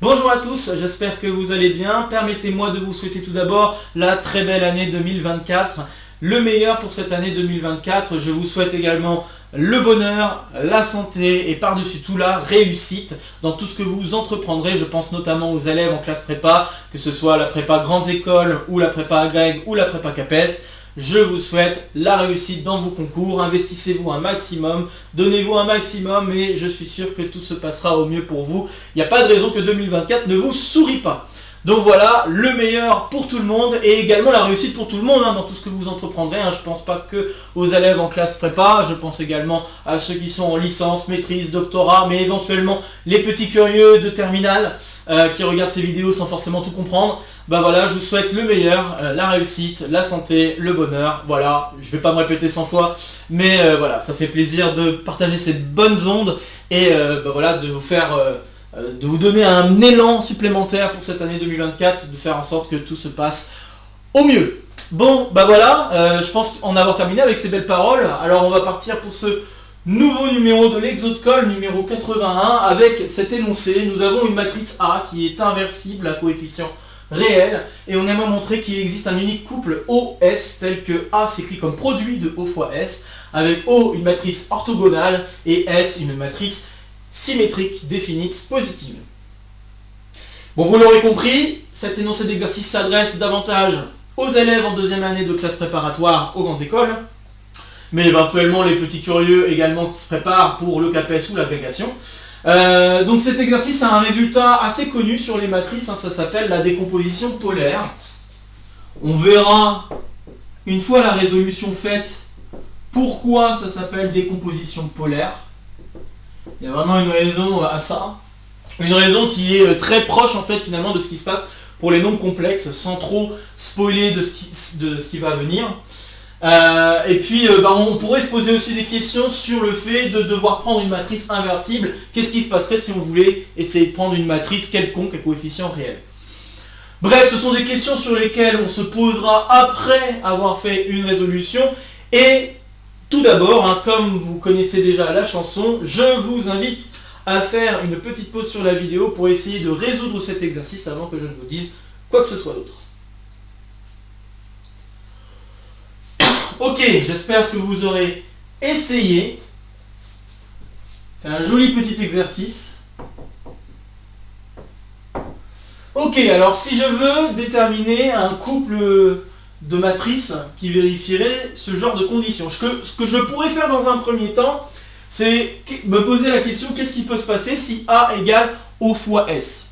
Bonjour à tous, j'espère que vous allez bien. Permettez-moi de vous souhaiter tout d'abord la très belle année 2024, le meilleur pour cette année 2024. Je vous souhaite également le bonheur, la santé et par-dessus tout la réussite dans tout ce que vous entreprendrez. Je pense notamment aux élèves en classe prépa, que ce soit la prépa grandes écoles ou la prépa agrég ou la prépa CAPES. Je vous souhaite la réussite dans vos concours, investissez-vous un maximum, donnez-vous un maximum et je suis sûr que tout se passera au mieux pour vous. Il n'y a pas de raison que 2024 ne vous sourie pas. Donc voilà, le meilleur pour tout le monde et également la réussite pour tout le monde dans tout ce que vous entreprendrez. Je ne pense pas que aux élèves en classe prépa, je pense également à ceux qui sont en licence, maîtrise, doctorat, mais éventuellement les petits curieux de terminale qui regardent ces vidéos sans forcément tout comprendre. Voilà, je vous souhaite le meilleur, la réussite, la santé, le bonheur. Voilà, je ne vais pas me répéter 100 fois, mais voilà, ça fait plaisir de partager ces bonnes ondes et voilà, de vous faire... de vous donner un élan supplémentaire pour cette année 2024, de faire en sorte que tout se passe au mieux. Bon, voilà, je pense en avoir terminé avec ces belles paroles. Alors on va partir pour ce nouveau numéro de l'Exode-Call, numéro 81, avec cet énoncé. Nous avons une matrice A qui est inversible à coefficient réel, et on aimerait montrer qu'il existe un unique couple OS, tel que A s'écrit comme produit de O fois S, avec O une matrice orthogonale, et S une matrice symétrique définie positive. Bon, vous l'aurez compris, cet énoncé d'exercice s'adresse davantage aux élèves en deuxième année de classe préparatoire aux grandes écoles, mais éventuellement les petits curieux également qui se préparent pour le CAPES ou l'agrégation. Donc cet exercice a un résultat assez connu sur les matrices, ça s'appelle la décomposition polaire. On verra, une fois la résolution faite, pourquoi ça s'appelle décomposition polaire. Il y a vraiment une raison à ça, une raison qui est très proche en fait finalement de ce qui se passe pour les nombres complexes, sans trop spoiler de ce qui va venir. Et puis on pourrait se poser aussi des questions sur le fait de devoir prendre une matrice inversible. Qu'est-ce qui se passerait si on voulait essayer de prendre une matrice quelconque à coefficient réel? Bref, ce sont des questions sur lesquelles on se posera après avoir fait une résolution. Et tout d'abord, comme vous connaissez déjà la chanson, je vous invite à faire une petite pause sur la vidéo pour essayer de résoudre cet exercice avant que je ne vous dise quoi que ce soit d'autre. Ok, j'espère que vous aurez essayé. C'est un joli petit exercice. Ok, alors si je veux déterminer un couple de matrices qui vérifierait ce genre de conditions, ce que je pourrais faire dans un premier temps, c'est me poser la question, qu'est-ce qui peut se passer si A égale O fois S,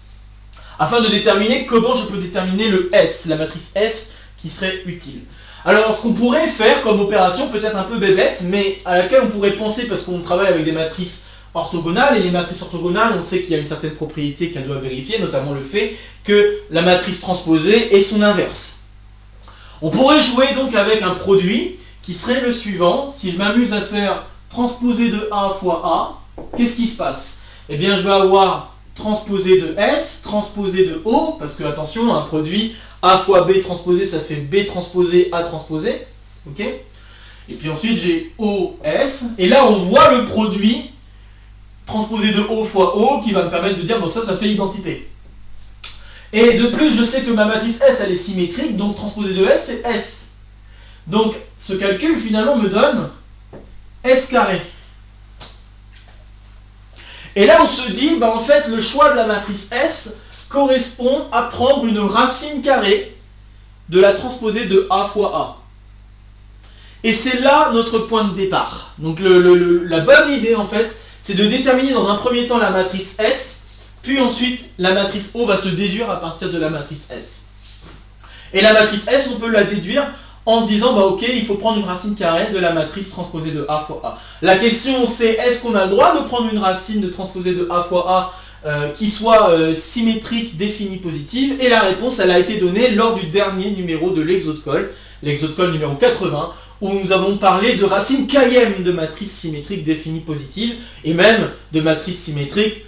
afin de déterminer comment je peux déterminer le S, la matrice S qui serait utile. Alors ce qu'on pourrait faire comme opération, peut-être un peu bébête, mais à laquelle on pourrait penser parce qu'on travaille avec des matrices orthogonales, et les matrices orthogonales, on sait qu'il y a une certaine propriété qu'elles doivent vérifier, notamment le fait que la matrice transposée est son inverse. On pourrait jouer donc avec un produit qui serait le suivant. Si je m'amuse à faire transposé de A fois A, qu'est-ce qui se passe? Eh bien je vais avoir transposé de S, transposé de O, parce que attention, un produit A fois B transposé, ça fait B transposé A transposé. Ok? Et puis ensuite j'ai OS, et là on voit le produit transposé de O fois O qui va me permettre de dire, bon ça fait identité. Et de plus, je sais que ma matrice S, elle est symétrique, donc transposé de S, c'est S. Donc, ce calcul, finalement, me donne S carré. Et là, on se dit, en fait, le choix de la matrice S correspond à prendre une racine carrée de la transposée de A fois A. Et c'est là notre point de départ. Donc, la bonne idée, en fait, c'est de déterminer dans un premier temps la matrice S, puis ensuite, la matrice O va se déduire à partir de la matrice S. Et la matrice S, on peut la déduire en se disant, ok, il faut prendre une racine carrée de la matrice transposée de A fois A. La question c'est, est-ce qu'on a le droit de prendre une racine de transposée de A fois A qui soit symétrique, définie, positive? Et la réponse, elle a été donnée lors du dernier numéro de l'Exode-Call, l'Exode-Call numéro 80, où nous avons parlé de racine km de matrice symétrique définie positive, et même de matrice symétrique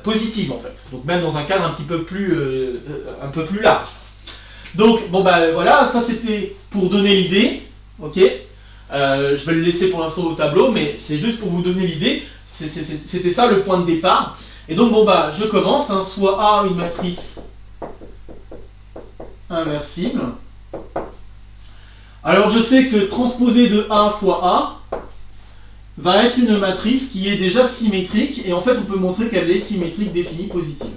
positive en fait, donc même dans un cadre un peu plus large. Donc voilà, ça c'était pour donner l'idée, ok. Je vais le laisser pour l'instant au tableau, mais c'est juste pour vous donner l'idée. C'était ça le point de départ. Et donc bon bah je commence, hein, soit A une matrice inversible. Alors je sais que transposé de A fois A va être une matrice qui est déjà symétrique, et en fait on peut montrer qu'elle est symétrique définie positive.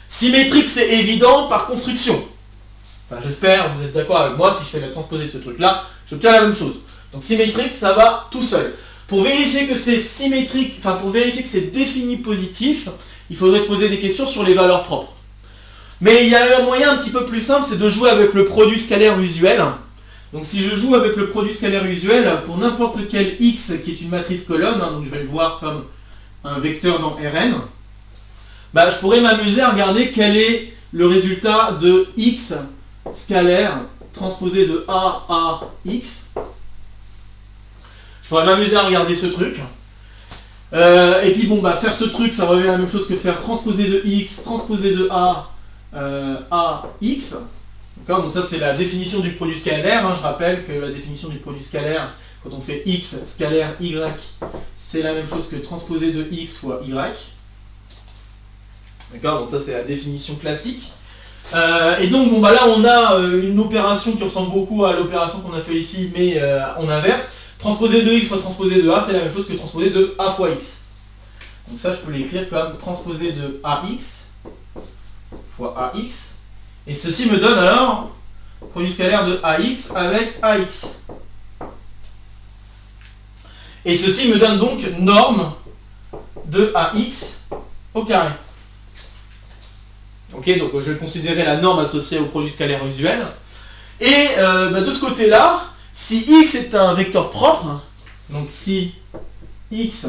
Symétrique c'est évident par construction. Enfin j'espère, vous êtes d'accord avec moi, si je fais la transposée de ce truc là, j'obtiens la même chose. Donc symétrique ça va tout seul. Pour vérifier que c'est symétrique, enfin pour vérifier que c'est défini positif, il faudrait se poser des questions sur les valeurs propres. Mais il y a un moyen un petit peu plus simple, c'est de jouer avec le produit scalaire usuel. Donc si je joue avec le produit scalaire usuel, pour n'importe quel x qui est une matrice colonne, hein, donc je vais le voir comme un vecteur dans Rn, bah, je pourrais m'amuser à regarder quel est le résultat de x scalaire transposé de A à x. Je pourrais m'amuser à regarder ce truc. Et puis bon, bah, faire ce truc, ça revient à la même chose que faire transposé de x, transposé de A à x. Donc ça c'est la définition du produit scalaire, hein. Je rappelle que la définition du produit scalaire, quand on fait x scalaire y, c'est la même chose que transposé de x fois y. D'accord, donc ça c'est la définition classique. Et donc bon bah là on a une opération qui ressemble beaucoup à l'opération qu'on a fait ici, mais en inverse. Transposé de x fois transposé de a, c'est la même chose que transposé de a fois x. Donc ça je peux l'écrire comme transposé de ax fois ax. Et ceci me donne alors produit scalaire de ax avec ax. Et ceci me donne donc norme de ax au carré. Ok, donc je vais considérer la norme associée au produit scalaire usuel. Et de ce côté-là, si x est un vecteur propre, donc si x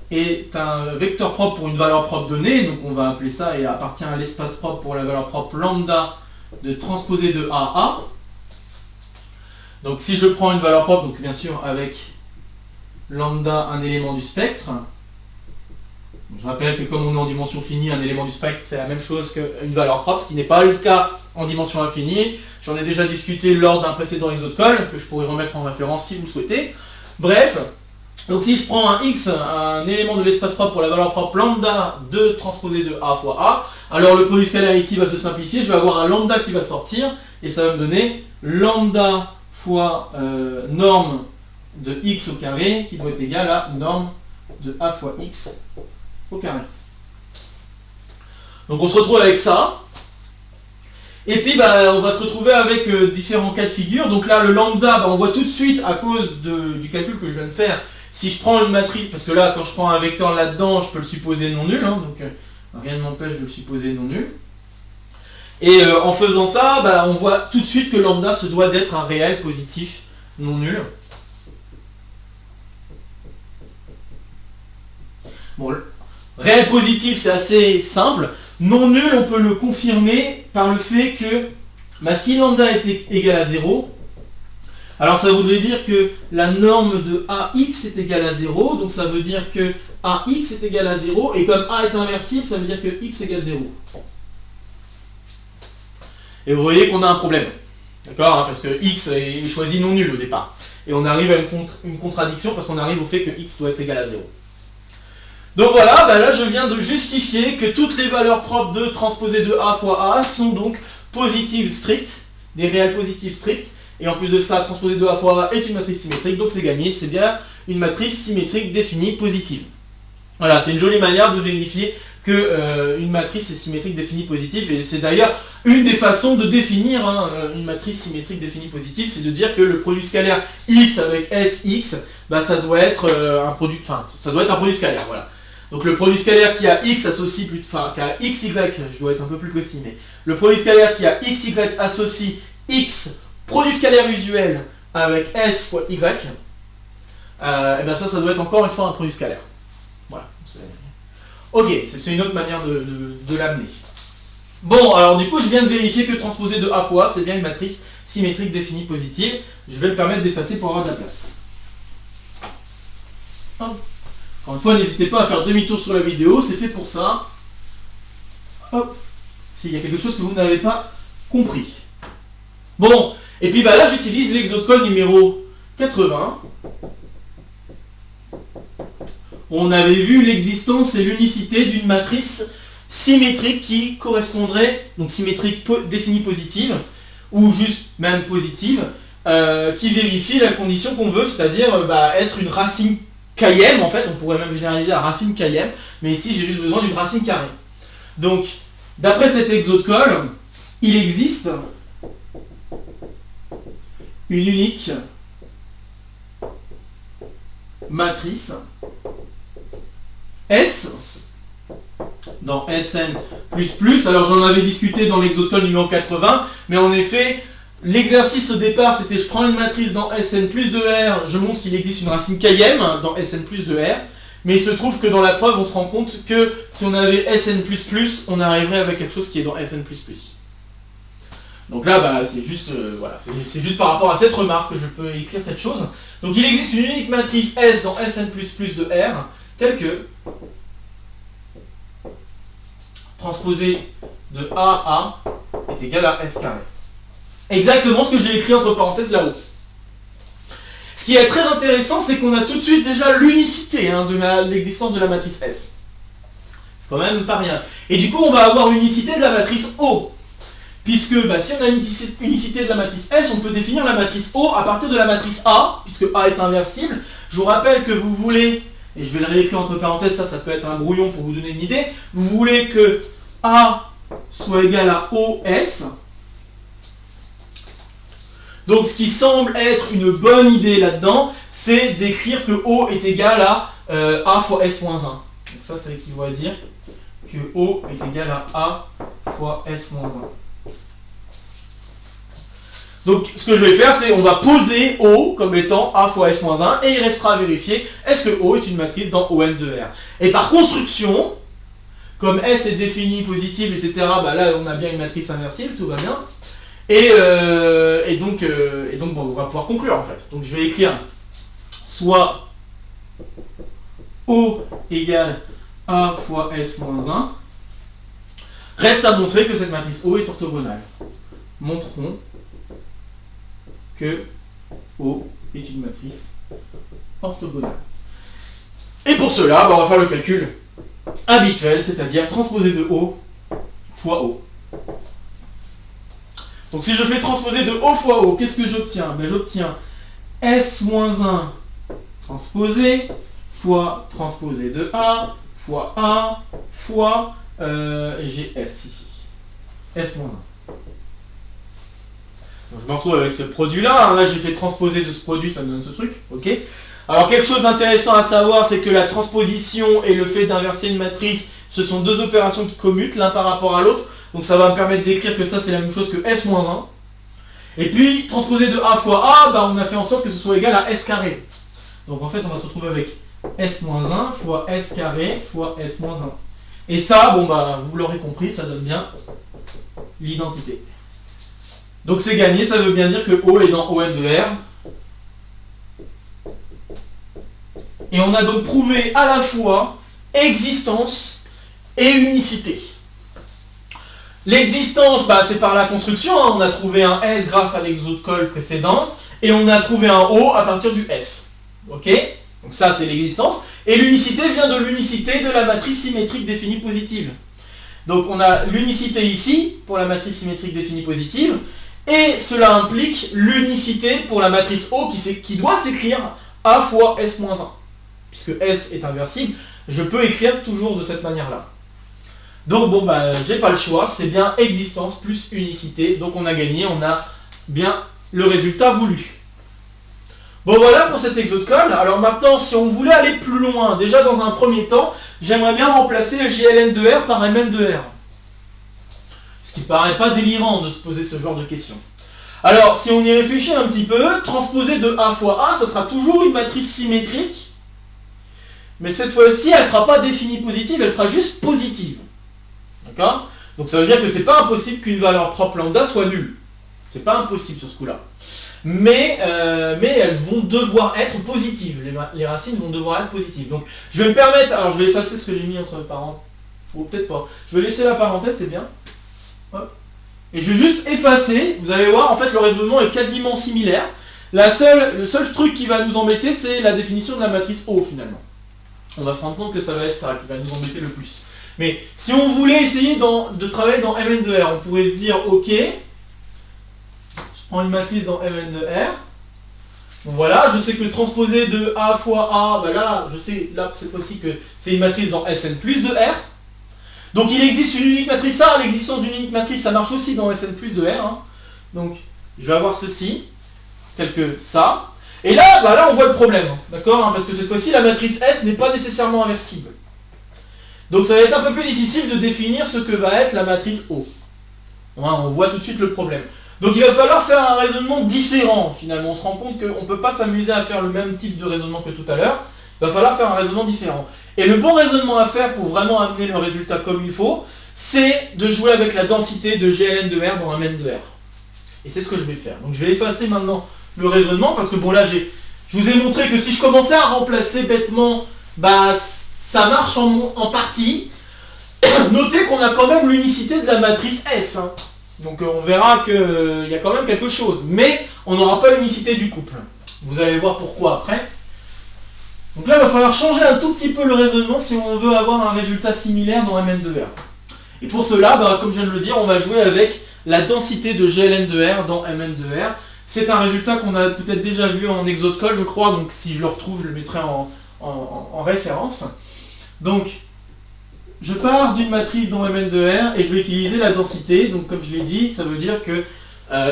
est un vecteur propre pour une valeur propre donnée, donc on va appeler ça, et appartient à l'espace propre pour la valeur propre lambda de transposé de A à A. Donc si je prends une valeur propre, donc bien sûr avec lambda un élément du spectre, je rappelle que comme on est en dimension finie, un élément du spectre c'est la même chose qu'une valeur propre, ce qui n'est pas le cas en dimension infinie. J'en ai déjà discuté lors d'un précédent exocall, que je pourrais remettre en référence si vous le souhaitez. Bref, donc si je prends un x, un élément de l'espace propre pour la valeur propre lambda de transposé de A fois A, alors le produit scalaire ici va se simplifier, je vais avoir un lambda qui va sortir, et ça va me donner lambda fois norme de x au carré, qui doit être égal à norme de A fois x au carré. Donc on se retrouve avec ça. Et puis bah, on va se retrouver avec différents cas de figure. Donc là le lambda, bah, on voit tout de suite à cause du calcul que je viens de faire, si je prends une matrice, parce que là quand je prends un vecteur là-dedans, je peux le supposer non nul, hein, donc rien ne m'empêche de le supposer non nul. Et en faisant ça, bah, on voit tout de suite que lambda se doit d'être un réel positif non nul. Bon, réel positif c'est assez simple. Non nul, on peut le confirmer par le fait que bah, si lambda est égal à 0, alors ça voudrait dire que la norme de ax est égale à 0, donc ça veut dire que ax est égal à 0, et comme a est inversible, ça veut dire que x égale 0. Et vous voyez qu'on a un problème, d'accord, hein, parce que x est choisi non nul au départ. Et on arrive à une contradiction parce qu'on arrive au fait que x doit être égal à 0. Donc voilà, bah là je viens de justifier que toutes les valeurs propres de transposé de A fois A sont donc positives strictes, des réels positifs stricts, et en plus de ça, transposé de A fois A est une matrice symétrique, donc c'est gagné, c'est bien une matrice symétrique définie positive. Voilà, c'est une jolie manière de vérifier que une matrice est symétrique définie positive, et c'est d'ailleurs une des façons de définir une matrice symétrique définie positive, c'est de dire que le produit scalaire x avec Sx, bah, ça doit être un produit, enfin ça doit être un produit scalaire, voilà. Donc le produit scalaire qui a x associe, enfin qui a xy, je dois être un peu plus précis, mais le produit scalaire qui a xy associe x, produit scalaire usuel avec s fois y, et bien ça doit être encore une fois un produit scalaire. Voilà. Ok, c'est une autre manière de l'amener. Bon, alors du coup je viens de vérifier que transposé de A fois A, c'est bien une matrice symétrique définie positive. Je vais me permettre d'effacer pour avoir de la place. Hop. Encore une fois, n'hésitez pas à faire demi-tour sur la vidéo, c'est fait pour ça. Hop, s'il y a quelque chose que vous n'avez pas compris. Bon, et puis bah là j'utilise l'exocode numéro 80. on avait vu l'existence et l'unicité d'une matrice symétrique qui correspondrait, donc symétrique définie positive, ou juste même positive, qui vérifie la condition qu'on veut, c'est-à-dire être une racine km, en fait, on pourrait même généraliser la racine km, mais ici j'ai juste besoin d'une racine carrée. Donc, d'après cet exo de Cole, il existe une unique matrice S dans Sn++. Alors j'en avais discuté dans l'exo de Cole numéro 80, mais en effet, l'exercice au départ, c'était je prends une matrice dans Sn plus de R, je montre qu'il existe une racine km dans Sn plus de R, mais il se trouve que dans la preuve, on se rend compte que si on avait Sn++, on arriverait avec quelque chose qui est dans Sn++. Donc là, c'est juste, voilà, c'est juste par rapport à cette remarque que je peux écrire cette chose. Donc il existe une unique matrice S dans Sn++ de R, telle que transposée de A à est égal à S carré. Exactement ce que j'ai écrit entre parenthèses là-haut. Ce qui est très intéressant, c'est qu'on a tout de suite déjà l'unicité de l'existence de la matrice S. C'est quand même pas rien. Et du coup, on va avoir l'unicité de la matrice O. Puisque si on a une unicité de la matrice S, on peut définir la matrice O à partir de la matrice A, puisque A est inversible. Je vous rappelle que vous voulez, et je vais le réécrire entre parenthèses, ça peut être un brouillon pour vous donner une idée, vous voulez que A soit égal à OS. Donc ce qui semble être une bonne idée là-dedans, c'est d'écrire que O est égal à A fois S moins 1. Donc ça, ça équivaut à dire que O est égal à A fois S moins 1. Donc ce que je vais faire, c'est on va poser O comme étant A fois S moins 1, et il restera à vérifier est-ce que O est une matrice dans ON de R. Et par construction, comme S est définie positive, etc., là on a bien une matrice inversible, tout va bien. Et donc on va pouvoir conclure en fait. Donc je vais écrire soit O égale A fois S moins 1. Reste à montrer que cette matrice O est orthogonale. Montrons que O est une matrice orthogonale. Et pour cela, on va faire le calcul habituel, c'est-à-dire transposer de O fois O. Donc si je fais transposer de O fois O, qu'est-ce que j'obtiens? J'obtiens S-1 transposé fois transposé de A fois A fois j'ai S ici. S-1. Donc, je me retrouve avec ce produit-là. Là, j'ai fait transposer de ce produit, ça me donne ce truc. Ok. Alors quelque chose d'intéressant à savoir, c'est que la transposition et le fait d'inverser une matrice, ce sont deux opérations qui commutent l'un par rapport à l'autre. Donc ça va me permettre d'écrire que ça c'est la même chose que S-1. Et puis transposer de A fois A, on a fait en sorte que ce soit égal à S carré. Donc en fait on va se retrouver avec S-1 fois S carré fois S-1. Et ça, vous l'aurez compris, ça donne bien l'identité. Donc c'est gagné, ça veut bien dire que O est dans ON de R. Et on a donc prouvé à la fois existence et unicité. L'existence, c'est par la construction, on a trouvé un S grâce à l'exo de Cole précédent, et on a trouvé un O à partir du S. Ok? Donc ça c'est l'existence. Et l'unicité vient de l'unicité de la matrice symétrique définie positive. Donc on a l'unicité ici, pour la matrice symétrique définie positive, et cela implique l'unicité pour la matrice O qui doit s'écrire A fois S-1. Puisque S est inversible, je peux écrire toujours de cette manière-là. Donc j'ai pas le choix, c'est bien existence plus unicité, donc on a gagné, on a bien le résultat voulu. Bon voilà pour cet exo de Cole. Alors maintenant, si on voulait aller plus loin, déjà dans un premier temps, j'aimerais bien remplacer GLN de R par MM de R. Ce qui paraît pas délirant de se poser ce genre de questions. Alors si on y réfléchit un petit peu, transposer de A fois A, ça sera toujours une matrice symétrique, mais cette fois-ci, elle ne sera pas définie positive, elle sera juste positive. D'accord? Donc ça veut dire que c'est pas impossible qu'une valeur propre lambda soit nulle. C'est pas impossible sur ce coup-là. Mais elles vont devoir être positives. Les racines vont devoir être positives. Donc je vais me permettre, alors je vais effacer ce que j'ai mis entre parenthèses. Ou peut-être pas. Je vais laisser la parenthèse, c'est bien. Hop. Et je vais juste effacer. Vous allez voir, en fait le raisonnement est quasiment similaire. Le seul truc qui va nous embêter, c'est la définition de la matrice O finalement. on va se rendre compte que ça va être ça qui va nous embêter le plus. Mais si on voulait essayer de travailler dans Mn de R, on pourrait se dire, ok, je prends une matrice dans Mn de R. Bon, voilà, je sais que transposer de A fois A, ben là, je sais là cette fois-ci que c'est une matrice dans Sn plus de R. Donc il existe une unique matrice A, l'existence d'une unique matrice, ça marche aussi dans Sn plus de R. Hein. Donc je vais avoir ceci, tel que ça. Et là, bah là on voit le problème, d'accord, hein, parce que cette fois-ci la matrice S n'est pas nécessairement inversible. Donc ça va être un peu plus difficile de définir ce que va être la matrice O. On voit tout de suite le problème. Donc il va falloir faire un raisonnement différent finalement. On se rend compte qu'on ne peut pas s'amuser à faire le même type de raisonnement que tout à l'heure. Il va falloir faire un raisonnement différent. Et le bon raisonnement à faire pour vraiment amener le résultat comme il faut, c'est de jouer avec la densité de GLN de R dans un Mn de R. Et c'est ce que je vais faire. Donc je vais effacer maintenant le raisonnement parce que bon là je vous ai montré que si je commençais à remplacer bêtement, bah ça marche en partie. Notez qu'on a quand même l'unicité de la matrice S. Hein. Donc on verra qu'il y a quand même quelque chose. Mais on n'aura pas l'unicité du couple. Vous allez voir pourquoi après. Donc là il va falloir changer un tout petit peu le raisonnement si on veut avoir un résultat similaire dans Mn de R. Et pour cela, bah, comme je viens de le dire, on va jouer avec la densité de GLN de R dans Mn de R. C'est un résultat qu'on a peut-être déjà vu en exo de colle, je crois, donc si je le retrouve, je le mettrai en référence. Donc, je pars d'une matrice dans Mn de R et je vais utiliser la densité. Donc, comme je l'ai dit, ça veut dire que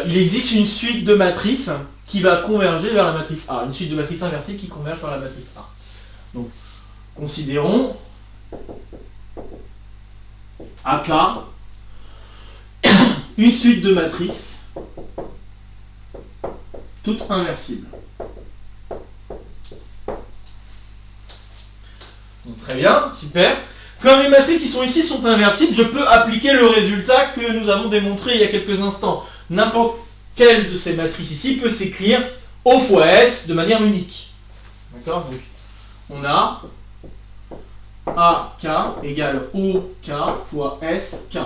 il existe une suite de matrices qui va converger vers la matrice A. Une suite de matrices inversibles qui convergent vers la matrice A. Donc, considérons AK une suite de matrices toutes inversibles. Donc, très bien, super. Comme les matrices qui sont ici sont inversibles, je peux appliquer le résultat que nous avons démontré il y a quelques instants. N'importe quelle de ces matrices ici peut s'écrire O fois S de manière unique. D'accord? Donc, on a AK égale OK fois SK.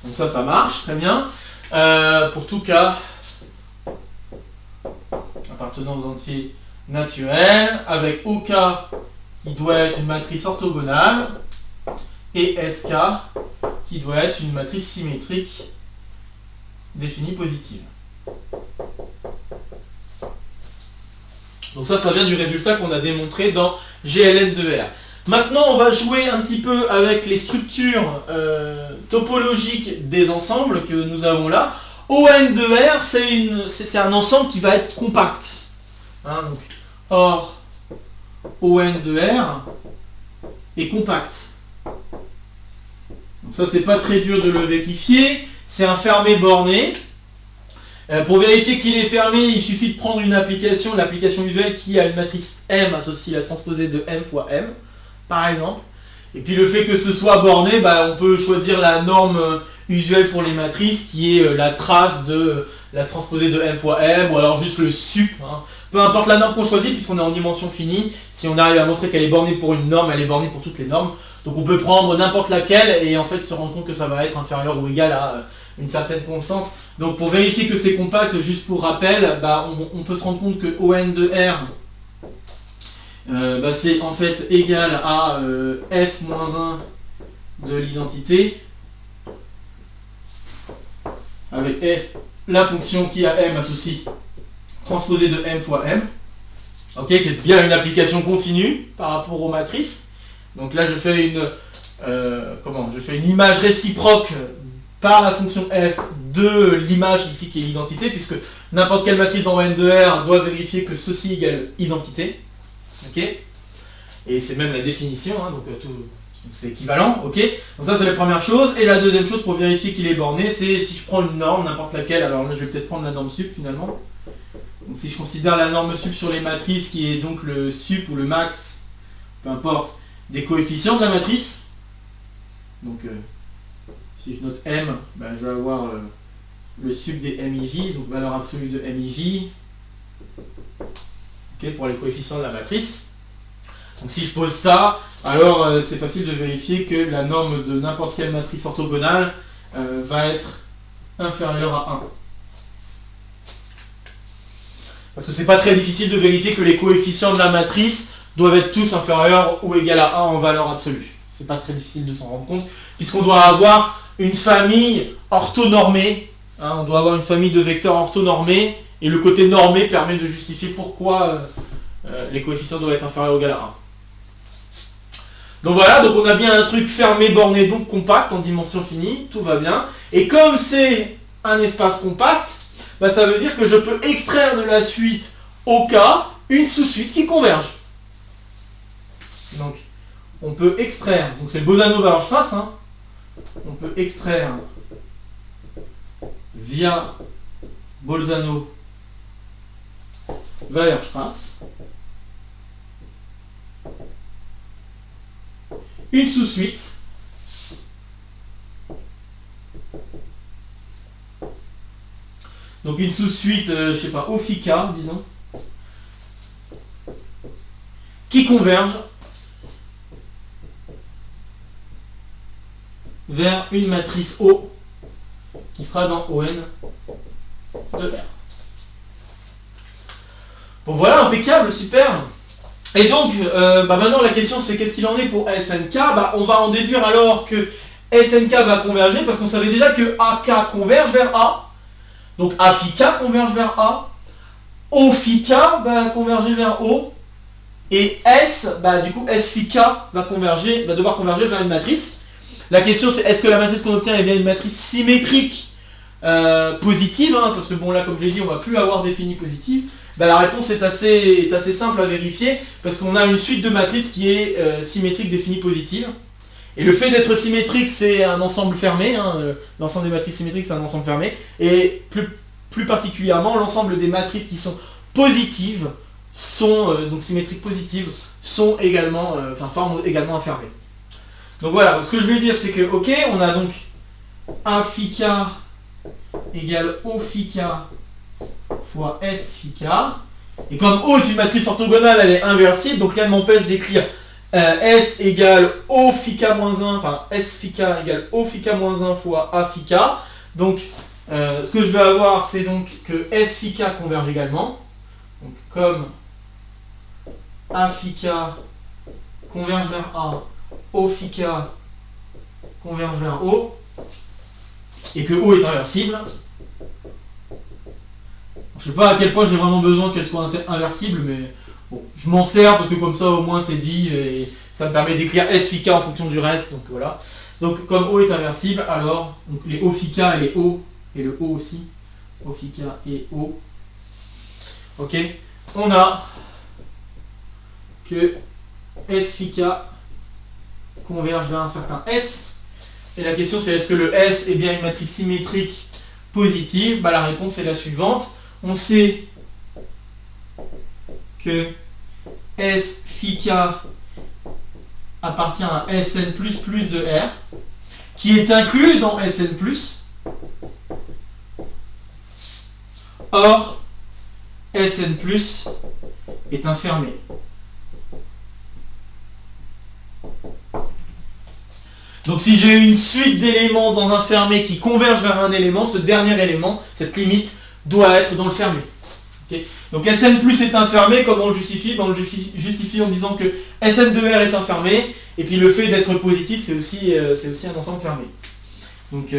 Donc ça marche, très bien. Pour tout cas appartenant aux entiers naturels, avec OK qui doit être une matrice orthogonale, et SK qui doit être une matrice symétrique définie positive. Donc ça vient du résultat qu'on a démontré dans GLN de R. Maintenant, on va jouer un petit peu avec les structures topologiques des ensembles que nous avons là. ON de R, c'est un ensemble qui va être compact. Hein, donc, or, ON de R est compact. Donc ça, c'est pas très dur de le vérifier. C'est un fermé borné. Pour vérifier qu'il est fermé, il suffit de prendre une application, l'application usuelle qui a une matrice M associée à la transposée de M fois M, par exemple. Et puis le fait que ce soit borné, bah, on peut choisir la norme usuelle pour les matrices, qui est la trace de la transposée de M fois M, ou alors juste le sup. Hein. Peu importe la norme qu'on choisit, puisqu'on est en dimension finie, si on arrive à montrer qu'elle est bornée pour une norme, elle est bornée pour toutes les normes. Donc on peut prendre n'importe laquelle et en fait se rendre compte que ça va être inférieur ou égal à une certaine constante. Donc pour vérifier que c'est compact, juste pour rappel, bah, on peut se rendre compte que ON de R bah, c'est en fait égal à f-1 de l'identité avec f, la fonction qui a M associe transposée de M fois M, ok, qui est bien une application continue par rapport aux matrices. Donc là je fais une image réciproque par la fonction f de l'image ici qui est l'identité, puisque n'importe quelle matrice dans ON de R doit vérifier que ceci égale identité. Ok, et c'est même la définition, hein, donc c'est équivalent, ok. Donc ça c'est la première chose, et la deuxième chose pour vérifier qu'il est borné, c'est si je prends une norme, n'importe laquelle, alors là je vais peut-être prendre la norme sup finalement. Donc si je considère la norme sup sur les matrices, qui est donc le sup ou le max, peu importe, des coefficients de la matrice, donc si je note M, ben, je vais avoir le sup des MIJ, donc valeur absolue de MIJ, pour les coefficients de la matrice. Donc si je pose ça, alors c'est facile de vérifier que la norme de n'importe quelle matrice orthogonale va être inférieure à Parce que c'est pas très difficile de vérifier que les coefficients de la matrice doivent être tous inférieurs ou égal à 1 en valeur absolue. C'est pas très difficile de s'en rendre compte, puisqu'on doit avoir une famille orthonormée, hein, on doit avoir une famille de vecteurs orthonormés, et le côté normé permet de justifier pourquoi les coefficients doivent être inférieurs ou égal à 1. Donc voilà, donc on a bien un truc fermé, borné, donc compact, en dimension finie, tout va bien. Et comme c'est un espace compact, bah ça veut dire que je peux extraire de la suite OK une sous-suite qui converge. Donc on peut extraire, donc c'est le Bolzano-Weierstrass, hein, on peut extraire via Bolzano-Weierstrass une sous-suite donc une sous-suite, je sais pas, Ophica, disons, qui converge vers une matrice O qui sera dans ON de R. Bon voilà, impeccable, super. Et donc, maintenant la question c'est qu'est-ce qu'il en est pour SNK. On va en déduire alors que SNK va converger, parce qu'on savait déjà que AK converge vers A. Donc A phi K converge vers A. O phi K va converger vers O. Et S, du coup S phi K va devoir converger vers une matrice. La question c'est est-ce que la matrice qu'on obtient est bien une matrice symétrique positive, hein, parce que bon là comme je l'ai dit on va plus avoir des finis positives. La réponse est assez simple à vérifier, parce qu'on a une suite de matrices qui est symétrique définie positive. Et le fait d'être symétrique, c'est un ensemble fermé, hein, l'ensemble des matrices symétriques c'est un ensemble fermé, et plus particulièrement l'ensemble des matrices qui sont positives, donc symétriques positives, sont également, forment également un fermé. Donc voilà, ce que je vais dire c'est que, ok, on a donc A phi K égale O phi K fois S phi K. Et comme O est une matrice orthogonale, elle est inversible, donc rien ne m'empêche d'écrire S égale O phi K moins 1, enfin S phi K égale O phi K moins 1 fois A phi K. Donc ce que je vais avoir, c'est donc que S phi K converge également. Donc comme A phi K converge vers A, O phi K converge vers O, et que O est inversible. Je sais pas à quel point j'ai vraiment besoin qu'elle soit inversible, mais bon, je m'en sers parce que comme ça au moins c'est dit et ça me permet d'écrire S phi K en fonction du reste, donc voilà. Donc comme O est inversible, alors donc les O phi K et les O, et le O aussi, O phi K et O, ok, on a que S phi K converge vers un certain S, et la question c'est est-ce que le S est bien une matrice symétrique positive. La réponse est la suivante. On sait que S phi K appartient à Sn++ de R, qui est inclus dans Sn+. Or, Sn+, est un fermé. Donc si j'ai une suite d'éléments dans un fermé qui convergent vers un élément, ce dernier élément, cette limite, doit être dans le fermé. Okay. Donc Sn+ est un fermé, comment on le justifie? On le justifie en disant que Sn de R est un fermé, et puis le fait d'être positif, c'est aussi un ensemble fermé. Donc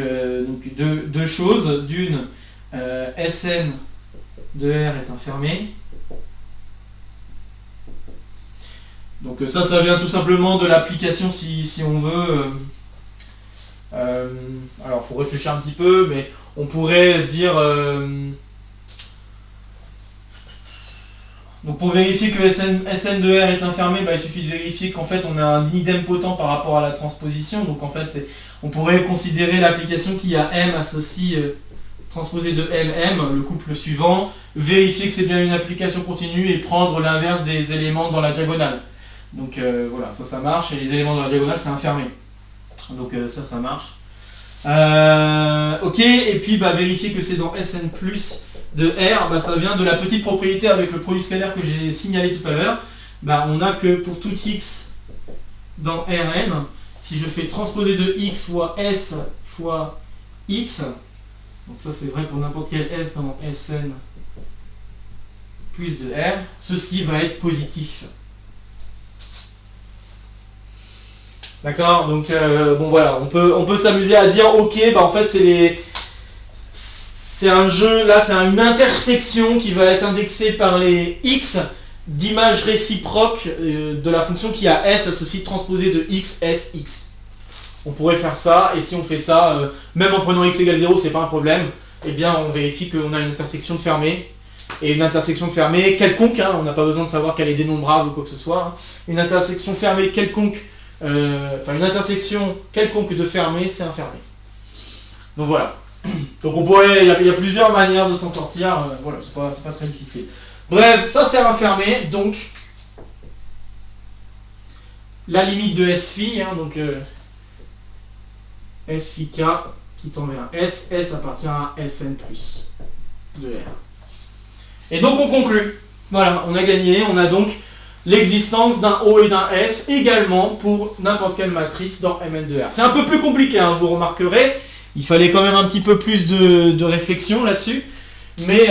deux choses. D'une, Sn de R est un fermé. Donc ça vient tout simplement de l'application si on veut. Alors il faut réfléchir un petit peu, mais on pourrait dire... donc pour vérifier que Sn de R est un fermé, il suffit de vérifier qu'en fait on a un idempotent par rapport à la transposition. Donc en fait on pourrait considérer l'application qui a M associe transposé de MM, le couple suivant, vérifier que c'est bien une application continue et prendre l'inverse des éléments dans la diagonale. Donc voilà, ça marche, et les éléments dans la diagonale c'est un fermé. Donc ça marche. Ok, et puis vérifier que c'est dans Sn+ de R, ça vient de la petite propriété avec le produit scalaire que j'ai signalé tout à l'heure. On a que pour tout x dans Rn, si je fais transposer de x fois S fois x, donc ça c'est vrai pour n'importe quel S dans Sn plus de R, ceci va être positif. D'accord, donc bon voilà, on peut s'amuser à dire ok, bah en fait c'est un jeu, là c'est une intersection qui va être indexée par les x d'images réciproques de la fonction qui a s à ceci transposé de x, s, x. On pourrait faire ça, et si on fait ça, même en prenant x égale 0, c'est pas un problème, eh bien on vérifie qu'on a une intersection de fermée, et une intersection fermée quelconque, hein, on n'a pas besoin de savoir qu'elle est dénombrable ou quoi que ce soit, hein. Une intersection fermée quelconque, une intersection quelconque de fermée, c'est un fermé. Donc voilà. Donc on pourrait, il y a plusieurs manières de s'en sortir, voilà, c'est pas très difficile. Bref, ça c'est un fermé, donc la limite de S phi, hein, donc S phi k qui tend vers S, S appartient à Sn plus de R. Et donc on conclut. Voilà, on a gagné, on a donc l'existence d'un O et d'un S également pour n'importe quelle matrice dans Mn de R. C'est un peu plus compliqué, hein, vous remarquerez, il fallait quand même un petit peu plus de réflexion là-dessus, mais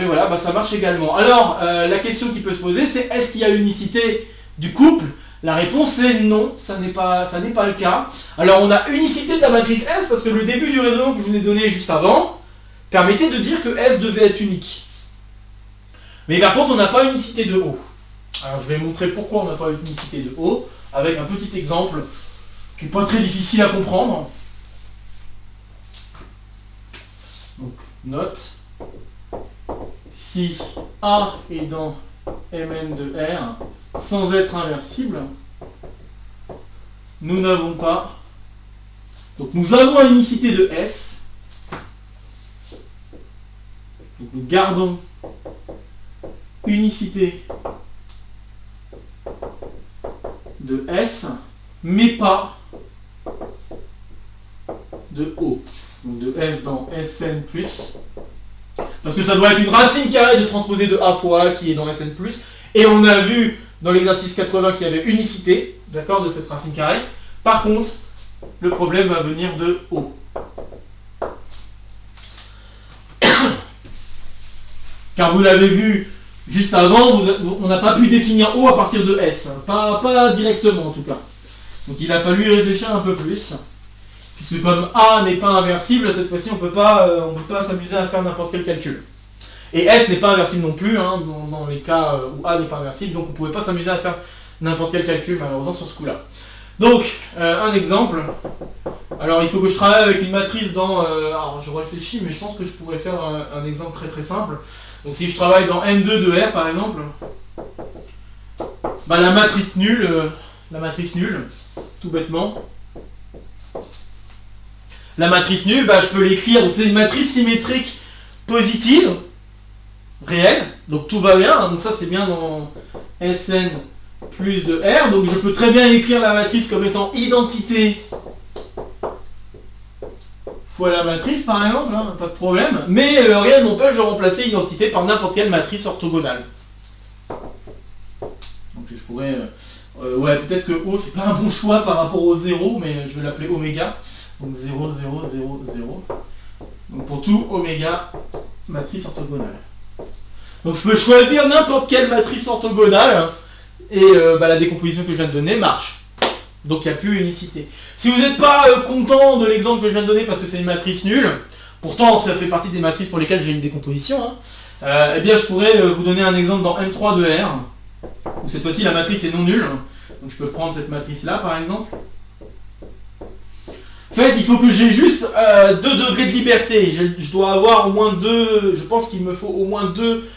voilà, bah, ça marche également. Alors, la question qui peut se poser, c'est est-ce qu'il y a unicité du couple? La réponse est non, ça n'est pas le cas. Alors on a unicité de la matrice S parce que le début du raisonnement que je vous ai donné juste avant permettait de dire que S devait être unique. Mais par contre, on n'a pas unicité de O. Alors je vais montrer pourquoi on n'a pas unicité de O, avec un petit exemple qui n'est pas très difficile à comprendre. Donc, note, si A est dans Mn de R, sans être inversible, nous n'avons pas... Donc nous avons une unicité de S, donc nous gardons unicité de S, mais pas de O. Donc de S dans Sn+, parce que ça doit être une racine carrée de transposée de A fois A qui est dans Sn+, et on a vu dans l'exercice 80 qu'il y avait unicité, d'accord, de cette racine carrée. Par contre, le problème va venir de O. Car vous l'avez vu juste avant, on n'a pas pu définir O à partir de S, pas directement en tout cas. Donc il a fallu y réfléchir un peu plus, puisque comme A n'est pas inversible, cette fois-ci on peut pas s'amuser à faire n'importe quel calcul. Et S n'est pas inversible non plus, hein, dans les cas où A n'est pas inversible, donc on ne pouvait pas s'amuser à faire n'importe quel calcul malheureusement sur ce coup-là. Donc, un exemple. Alors il faut que je travaille avec une matrice dans... alors je réfléchis, mais je pense que je pourrais faire un exemple très très simple. Donc si je travaille dans N2 de R par exemple, bah, la matrice nulle, tout bêtement, la matrice nulle, bah, je peux l'écrire, donc c'est une matrice symétrique positive, réelle, donc tout va bien, hein, donc ça c'est bien dans Sn plus de R, donc je peux très bien écrire la matrice comme étant identité fois la matrice par exemple, hein, pas de problème, mais rien ne m'empêche de remplacer identité par n'importe quelle matrice orthogonale. Donc je pourrais... ouais, peut-être que O c'est pas un bon choix par rapport au 0, mais je vais l'appeler oméga. Donc 0, 0, 0, 0. Donc pour tout oméga, matrice orthogonale. Donc je peux choisir n'importe quelle matrice orthogonale, et la décomposition que je viens de donner marche. Donc il n'y a plus unicité. Si vous n'êtes pas content de l'exemple que je viens de donner parce que c'est une matrice nulle, pourtant ça fait partie des matrices pour lesquelles j'ai une décomposition, hein, eh bien je pourrais vous donner un exemple dans M3 de R, où cette fois-ci la matrice est non nulle. Donc je peux prendre cette matrice là par exemple. En fait, il faut que j'ai juste 2 degrés de liberté. Je dois avoir au moins 2, je pense qu'il me faut au moins 2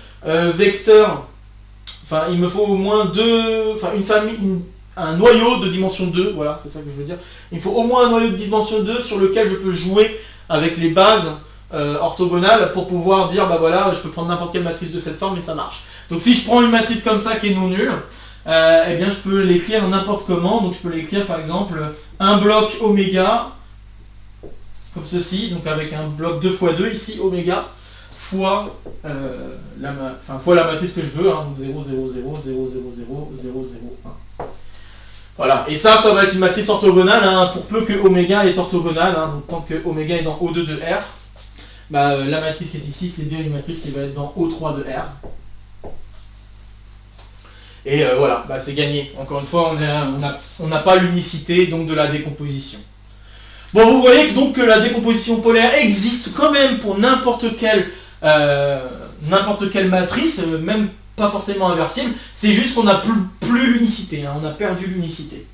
vecteurs. Enfin, il me faut au moins 2, enfin une famille, un noyau de dimension 2, voilà, c'est ça que je veux dire. Il me faut au moins un noyau de dimension 2 sur lequel je peux jouer avec les bases orthogonales pour pouvoir dire, bah voilà, je peux prendre n'importe quelle matrice de cette forme et ça marche. Donc si je prends une matrice comme ça qui est non nulle, eh bien je peux l'écrire n'importe comment. Donc je peux l'écrire par exemple un bloc oméga, comme ceci, donc avec un bloc 2 fois 2 ici, oméga, fois, fois la matrice que je veux, hein, donc 0, 0, 0, 0, 0, 0, 0, 0, 1. Voilà, et ça va être une matrice orthogonale, hein, pour peu que oméga est orthogonale, hein, donc tant que oméga est dans O2 de R, bah, la matrice qui est ici, c'est bien une matrice qui va être dans O3 de R. Et voilà, bah, c'est gagné. Encore une fois, on n'a pas l'unicité donc de la décomposition. Bon, vous voyez que donc que la décomposition polaire existe quand même pour n'importe quelle matrice, même pas forcément inversible. C'est juste qu'on n'a plus l'unicité, hein, on a perdu l'unicité.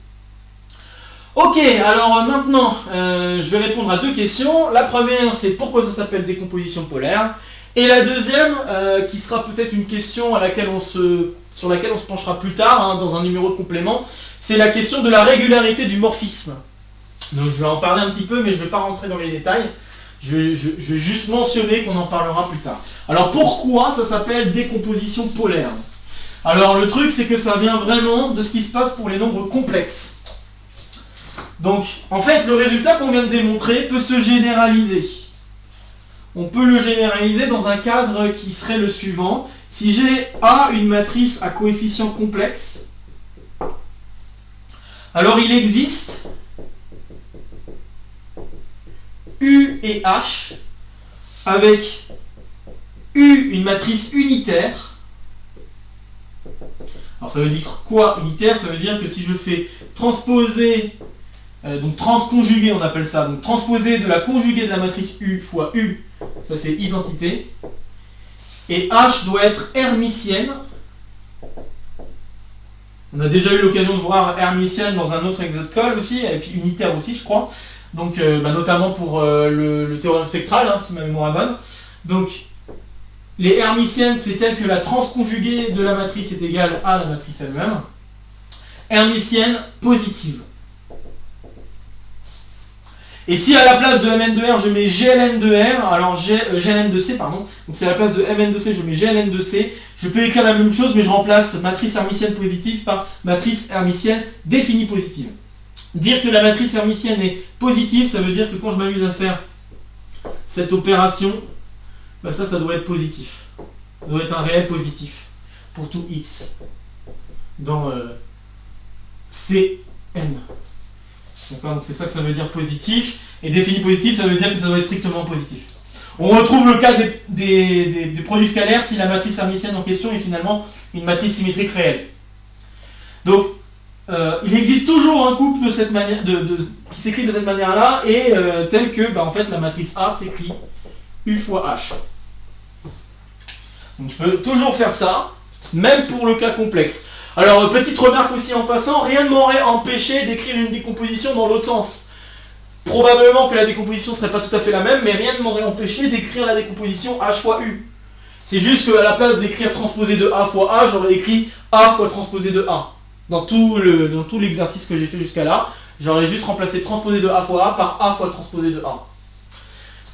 Ok, alors maintenant, je vais répondre à deux questions. La première, c'est pourquoi ça s'appelle décomposition polaire. Et la deuxième, qui sera peut-être une question sur laquelle on se penchera plus tard, hein, dans un numéro de complément, c'est la question de la régularité du morphisme. Donc je vais en parler un petit peu, mais je ne vais pas rentrer dans les détails. Je vais juste mentionner qu'on en parlera plus tard. Alors pourquoi ça s'appelle décomposition polaire? Alors le truc, c'est que ça vient vraiment de ce qui se passe pour les nombres complexes. Donc en fait, le résultat qu'on vient de démontrer peut se généraliser. On peut le généraliser dans un cadre qui serait le suivant. Si j'ai A, une matrice à coefficients complexes, alors il existe U et H avec U, une matrice unitaire. Alors ça veut dire quoi unitaire? Ça veut dire que si je fais transposer, donc transconjuguer on appelle ça, donc transposer de la conjuguée de la matrice U fois U, ça fait identité. Et H doit être hermitienne. On a déjà eu l'occasion de voir hermitienne dans un autre exocol aussi, et puis unitaire aussi je crois. Donc notamment pour le théorème spectral, hein, si ma mémoire est bonne. Donc les hermitiennes, c'est tel que la transconjuguée de la matrice est égale à la matrice elle-même. Hermitienne positive. Et si à la place de Mn de R, je mets GLN de R, alors GLN de C, pardon, donc c'est à la place de Mn de C, je mets GLN de C, je peux écrire la même chose, mais je remplace matrice hermitienne positive par matrice hermitienne définie positive. Dire que la matrice hermitienne est positive, ça veut dire que quand je m'amuse à faire cette opération, bah ça doit être positif. Ça doit être un réel positif pour tout x dans Cn. Donc c'est ça que ça veut dire positif. Et défini positif, ça veut dire que ça doit être strictement positif. On retrouve le cas des produits scalaires si la matrice hermitienne en question est finalement une matrice symétrique réelle. Donc, il existe toujours un couple de cette manière, qui s'écrit de cette manière-là, et tel que en fait, la matrice A s'écrit U fois H. Donc je peux toujours faire ça, même pour le cas complexe. Alors, petite remarque aussi en passant, rien ne m'aurait empêché d'écrire une décomposition dans l'autre sens. Probablement que la décomposition ne serait pas tout à fait la même, mais rien ne m'aurait empêché d'écrire la décomposition H fois U. C'est juste qu'à la place d'écrire transposé de A fois A, j'aurais écrit A fois transposé de A. Dans tout l'exercice que j'ai fait jusqu'à là, j'aurais juste remplacé transposé de A fois A par A fois transposé de A.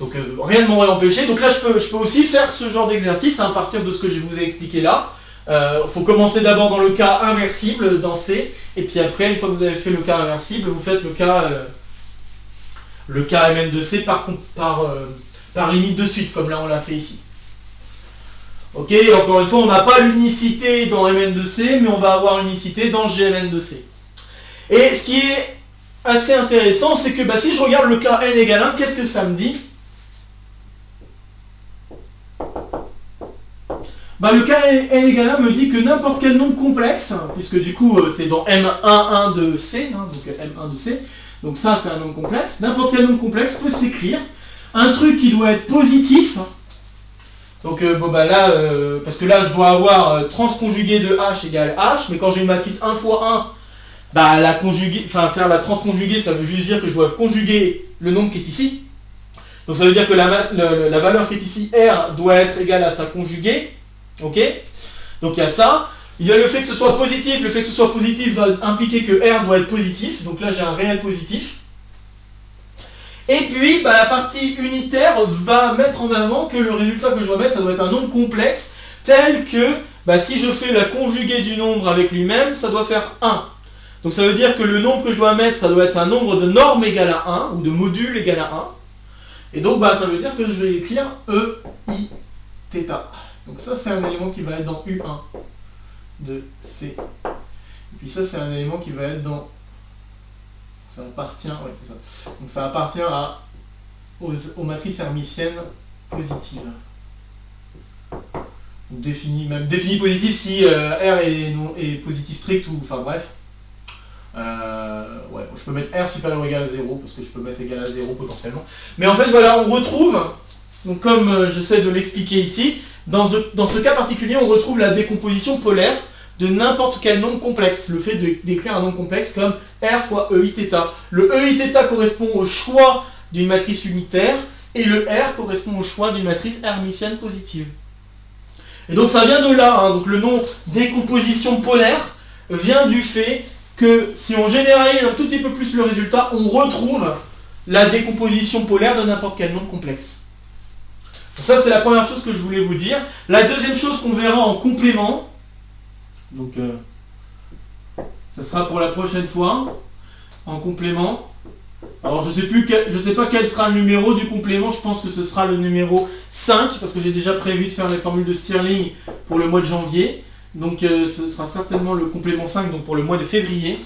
Donc rien ne m'aurait empêché. Donc là, je peux aussi faire ce genre d'exercice à partir de ce que je vous ai expliqué là. Faut commencer d'abord dans le cas inversible, dans C, et puis après, une fois que vous avez fait le cas inversible, vous faites le cas Mn de C par limite de suite, comme là on l'a fait ici. Ok, encore une fois, on n'a pas l'unicité dans Mn de C, mais on va avoir l'unicité dans GLN de C. Et ce qui est assez intéressant, c'est que si je regarde le cas n égale 1, qu'est-ce que ça me dit? Le cas n égale 1 me dit que n'importe quel nombre complexe, puisque du coup c'est dans M11 de C, hein, donc M1 de C, donc ça c'est un nombre complexe, n'importe quel nombre complexe peut s'écrire un truc qui doit être positif. Donc parce que là je dois avoir transconjugué de H égale H, mais quand j'ai une matrice 1 fois 1, faire la transconjuguée, ça veut juste dire que je dois conjuguer le nombre qui est ici. Donc ça veut dire que la valeur qui est ici, R, doit être égale à sa conjuguée. Ok? Donc il y a ça. Il y a le fait que ce soit positif. Le fait que ce soit positif va impliquer que R doit être positif. Donc là j'ai un réel positif. Et puis la partie unitaire va mettre en avant que le résultat que je dois mettre, ça doit être un nombre complexe, tel que si je fais la conjuguée du nombre avec lui-même, ça doit faire 1. Donc ça veut dire que le nombre que je dois mettre, ça doit être un nombre de normes égal à 1, ou de modules égal à 1. Et donc ça veut dire que je vais écrire EI θ. Donc ça c'est un élément qui va être dans U1 de C. Et puis ça c'est un élément qui va être dans... Ça appartient, ouais, c'est ça. Donc ça appartient aux matrices hermitiennes positives. défini positif si R est positif strict ou enfin bref. Ouais, je peux mettre R supérieur ou égal à 0 parce que je peux mettre égal à 0 potentiellement. Mais en fait voilà, on retrouve, donc comme j'essaie de l'expliquer ici, dans ce cas particulier, on retrouve la décomposition polaire de n'importe quel nombre complexe. Le fait d'écrire un nombre complexe comme R fois EIθ. Le EIθ correspond au choix d'une matrice unitaire et le R correspond au choix d'une matrice hermitienne positive. Et donc ça vient de là, hein. Donc le nom décomposition polaire vient du fait que si on généralise un tout petit peu plus le résultat, on retrouve la décomposition polaire de n'importe quel nombre complexe. Donc ça c'est la première chose que je voulais vous dire. La deuxième chose qu'on verra en complément, donc ça sera pour la prochaine fois, en complément. Alors je sais pas quel sera le numéro du complément, je pense que ce sera le numéro 5, parce que j'ai déjà prévu de faire les formules de Stirling pour le mois de janvier. Donc ce sera certainement le complément 5, donc pour le mois de février.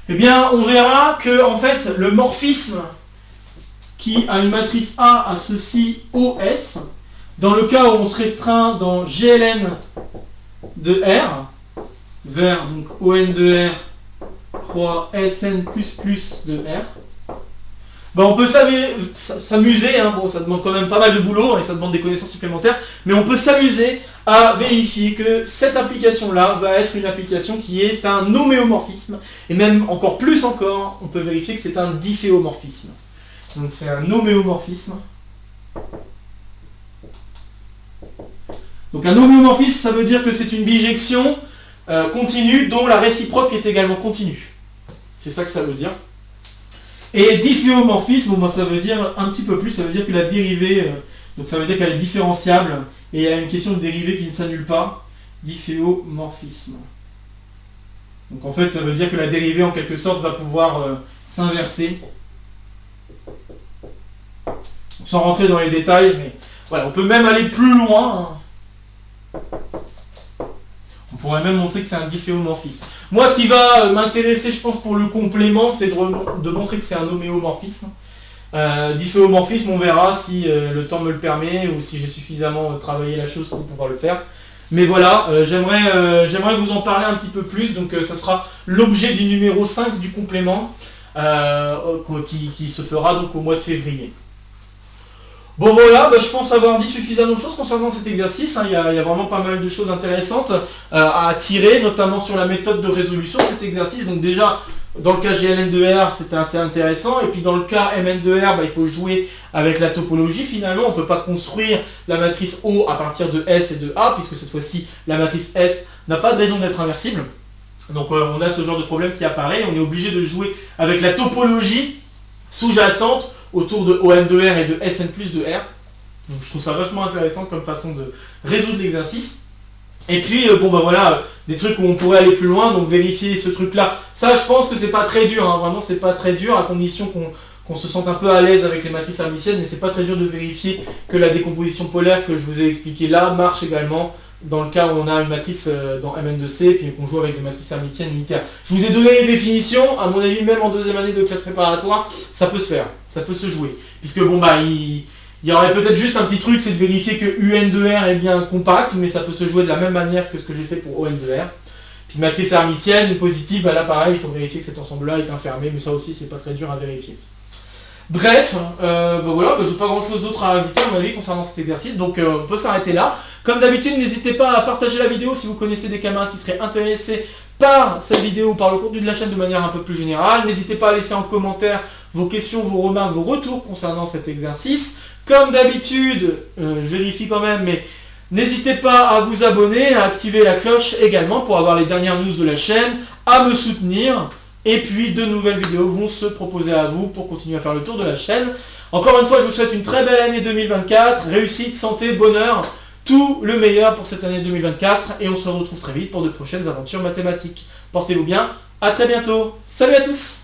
Eh bien, on verra que en fait, le morphisme qui a une matrice A a ceci OS, dans le cas où on se restreint dans GLN de R, vers donc ON de R fois SN++ de R, ben on peut s'amuser, hein, bon ça demande quand même pas mal de boulot et ça demande des connaissances supplémentaires, mais on peut s'amuser à vérifier que cette application-là va être une application qui est un homéomorphisme, et même encore plus encore, on peut vérifier que c'est un difféomorphisme. Donc c'est un homéomorphisme. Donc un homéomorphisme, ça veut dire que c'est une bijection continue dont la réciproque est également continue. C'est ça que ça veut dire. Et difféomorphisme, bon, ça veut dire un petit peu plus, ça veut dire que la dérivée, donc ça veut dire qu'elle est différenciable, et il y a une question de dérivée qui ne s'annule pas. Difféomorphisme. Donc en fait, ça veut dire que la dérivée, en quelque sorte, va pouvoir s'inverser. Sans rentrer dans les détails, mais voilà, on peut même aller plus loin. On pourrait même montrer que c'est un difféomorphisme. Moi, ce qui va m'intéresser, je pense, pour le complément, c'est de montrer que c'est un homéomorphisme. Difféomorphisme, on verra si le temps me le permet ou si j'ai suffisamment travaillé la chose pour pouvoir le faire. Mais voilà, j'aimerais vous en parler un petit peu plus. Donc ça sera l'objet du numéro 5 du complément qui se fera donc au mois de février. Bon voilà, je pense avoir dit suffisamment de choses concernant cet exercice. Il y a vraiment pas mal de choses intéressantes à tirer, notamment sur la méthode de résolution de cet exercice. Donc déjà, dans le cas GLN de R, c'était assez intéressant. Et puis dans le cas MN de R, il faut jouer avec la topologie finalement. On ne peut pas construire la matrice O à partir de S et de A, puisque cette fois-ci, la matrice S n'a pas de raison d'être inversible. Donc on a ce genre de problème qui apparaît. On est obligé de jouer avec la topologie sous-jacente autour de ON de R et de SN+ de R. Donc je trouve ça vachement intéressant comme façon de résoudre l'exercice. Et puis voilà, des trucs où on pourrait aller plus loin, donc vérifier ce truc là. Ça je pense que c'est pas très dur, hein. Vraiment c'est pas très dur, à condition qu'on se sente un peu à l'aise avec les matrices hermitiennes, mais c'est pas très dur de vérifier que la décomposition polaire que je vous ai expliqué là marche également dans le cas où on a une matrice dans Mn de C, puis qu'on joue avec des matrices hermitiennes unitaires. Je vous ai donné les définitions, à mon avis même en deuxième année de classe préparatoire, ça peut se faire, ça peut se jouer. Puisque il y aurait peut-être juste un petit truc, c'est de vérifier que UN de R est bien compact, mais ça peut se jouer de la même manière que ce que j'ai fait pour ON de R. Puis matrice hermitienne, positive, là pareil, il faut vérifier que cet ensemble-là est infermé, mais ça aussi c'est pas très dur à vérifier. Bref, voilà, je n'ai pas grand chose d'autre à ajouter à mon avis concernant cet exercice, donc on peut s'arrêter là. Comme d'habitude, n'hésitez pas à partager la vidéo si vous connaissez des camarades qui seraient intéressés par cette vidéo ou par le contenu de la chaîne de manière un peu plus générale. N'hésitez pas à laisser en commentaire vos questions, vos remarques, vos retours concernant cet exercice. Comme d'habitude, je vérifie quand même, mais n'hésitez pas à vous abonner, à activer la cloche également pour avoir les dernières news de la chaîne, à me soutenir. Et puis de nouvelles vidéos vont se proposer à vous pour continuer à faire le tour de la chaîne. Encore une fois, je vous souhaite une très belle année 2024, réussite, santé, bonheur, tout le meilleur pour cette année 2024. Et on se retrouve très vite pour de prochaines aventures mathématiques. Portez-vous bien, à très bientôt. Salut à tous!